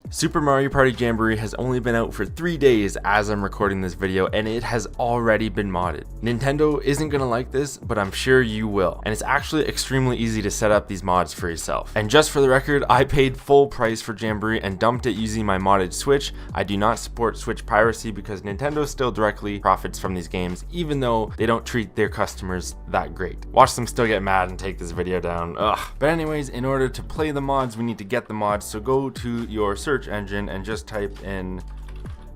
Super Mario Party Jamboree has only been out for 3 days as I'm recording this video, and it has already been modded. Nintendo isn't gonna like this, but I'm sure you will. And it's actually extremely easy to set up these mods for yourself. And just for the record, I paid full price for Jamboree and dumped it using my modded Switch. I do not support Switch piracy because Nintendo still directly profits from these games, even though they don't treat their customers that great. Watch them still get mad and take this video down. Ugh. But anyways, in order to play the mods, we need to get the mods. So go to your search engine and just type in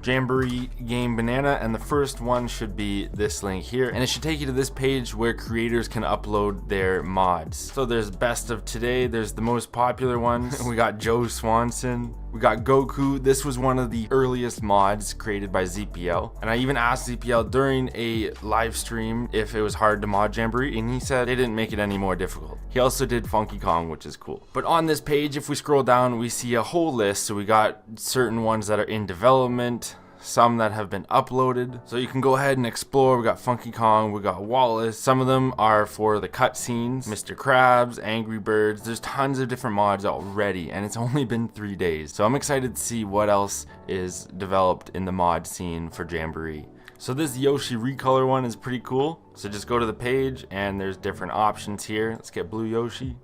Jamboree Game Banana, and the first one should be this link here, and it should take you to this page where creators can upload their mods. So there's best of today, there's the most popular ones. We got Joe Swanson, we got Goku. This was one of the earliest mods created by ZPL, and I even asked ZPL during a live stream if it was hard to mod Jamboree, and he said they didn't make it any more difficult. He also did Funky Kong, which is cool. But on this page, if we scroll down, we see a whole list. So we got certain ones that are in development, some that have been uploaded, so you can go ahead and explore. We got Funky Kong, we got Wallace. Some of them are for the cutscenes, Mr. Krabs, Angry Birds. There's tons of different mods already, and it's only been 3 days. So I'm excited to see what else is developed in the mod scene for Jamboree. So this Yoshi recolor one is pretty cool. So just go to the page and there's different options here. Let's get Blue Yoshi.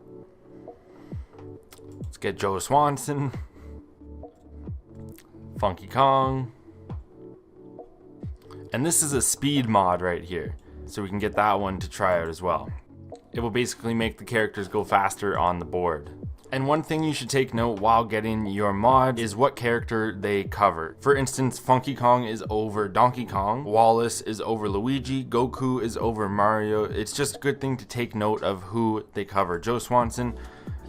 Let's get Joe Swanson. Funky Kong. And this is a speed mod right here, so we can get that one to try out as well. It will basically make the characters go faster on the board. And one thing you should take note while getting your mod is what character they cover. For instance, Funky Kong is over Donkey Kong, Wallace is over Luigi, Goku is over Mario. It's just a good thing to take note of who they cover. Joe Swanson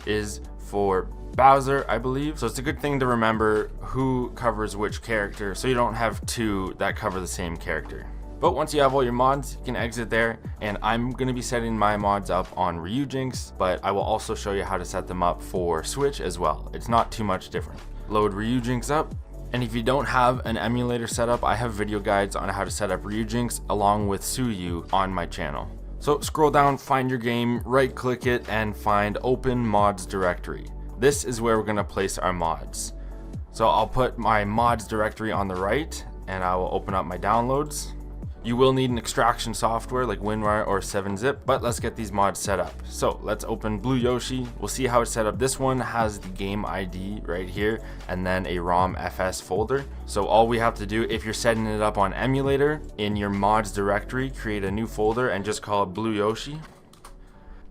is for Bowser, I believe. So it's a good thing to remember who covers which character, so you don't have two that cover the same character. But once you have all your mods, you can exit there, and I'm going to be setting my mods up on Ryujinx, but I will also show you how to set them up for Switch as well. It's not too much different. Load Ryujinx up, and if you don't have an emulator set up, I have video guides on how to set up Ryujinx along with Suyu on my channel. So scroll down, find your game, right click it, and find Open Mods Directory. This is where we're going to place our mods. So I'll put my mods directory on the right, and I will open up my downloads. You will need an extraction software like WinRAR or 7-Zip, but let's get these mods set up. So let's open Blue Yoshi. We'll see how it's set up. This one has the game ID right here and then a ROM FS folder. So all we have to do, if you're setting it up on Emulator, in your mods directory, create a new folder and just call it Blue Yoshi.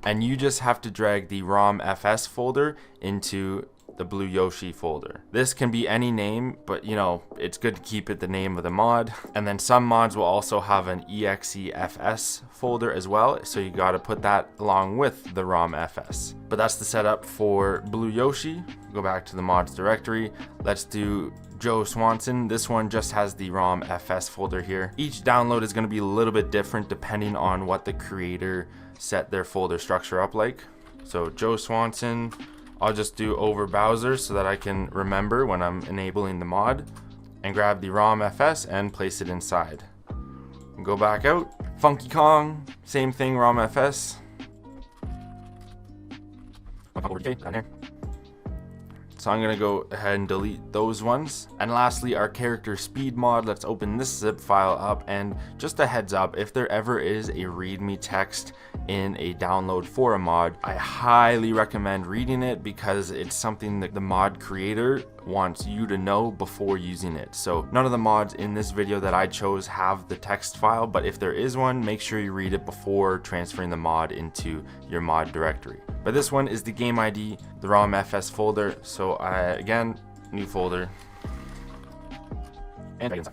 And you just have to drag the ROM FS folder into the Blue Yoshi folder. This can be any name, but you know, it's good to keep it the name of the mod. And then some mods will also have an EXEFS folder as well, so you got to put that along with the ROM FS. But that's the setup for Blue Yoshi. Go back to the mods directory. Let's do Joe Swanson. This one just has the ROM FS folder here. Each download is going to be a little bit different depending on what the creator set their folder structure up like. So Joe Swanson, I'll just do over Bowser so that I can remember when I'm enabling the mod, and grab the ROM FS and place it inside. And go back out. Funky Kong, same thing, ROM FS. So I'm gonna go ahead and delete those ones. And lastly, our character speed mod. Let's open this zip file up, and just a heads up, if there ever is a readme text in a download for a mod, I highly recommend reading it because it's something that the mod creator wants you to know before using it. So none of the mods in this video that I chose have the text file, but if there is one, make sure you read it before transferring the mod into your mod directory. But this one is the game ID, the ROM FS folder. So again, new folder, and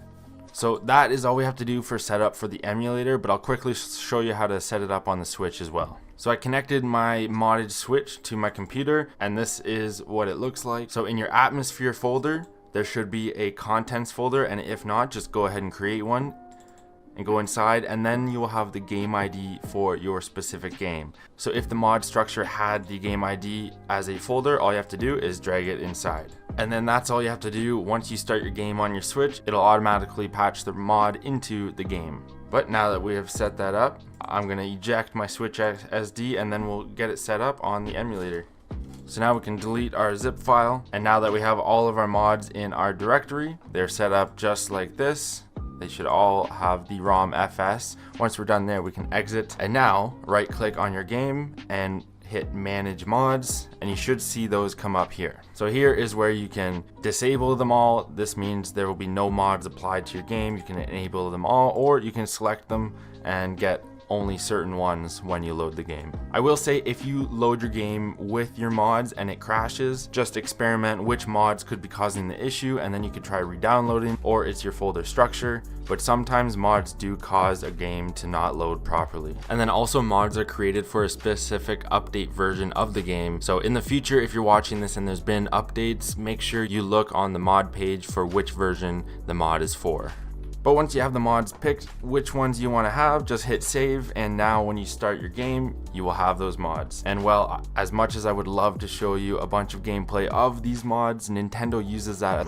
so that is all we have to do for setup for the emulator, but I'll quickly show you how to set it up on the Switch as well. So I connected my modded Switch to my computer, and this is what it looks like. So in your atmosphere folder, there should be a contents folder, and if not, just go ahead and create one and go inside, and then you will have the game ID for your specific game. So if the mod structure had the game ID as a folder, all you have to do is drag it inside. And then that's all you have to do. Once you start your game on your Switch, it'll automatically patch the mod into the game. But now that we have set that up, I'm gonna eject my Switch SD, and then we'll get it set up on the emulator. So now we can delete our zip file, and now that we have all of our mods in our directory, they're set up just like this. They should all have the ROM FS. Once we're done there, we can exit, and now right click on your game and hit manage mods, and you should see those come up here. So here is where you can disable them all. This means there will be no mods applied to your game. You can enable them all, or you can select them and get only certain ones when you load the game. I will say, if you load your game with your mods and it crashes, just experiment which mods could be causing the issue, and then you could try re-downloading, or it's your folder structure. But sometimes mods do cause a game to not load properly. And then also, mods are created for a specific update version of the game. So in the future, if you're watching this and there's been updates, make sure you look on the mod page for which version the mod is for. But once you have the mods picked, which ones you want to have, just hit save, and now when you start your game, you will have those mods. And well, as much as I would love to show you a bunch of gameplay of these mods, Nintendo uses that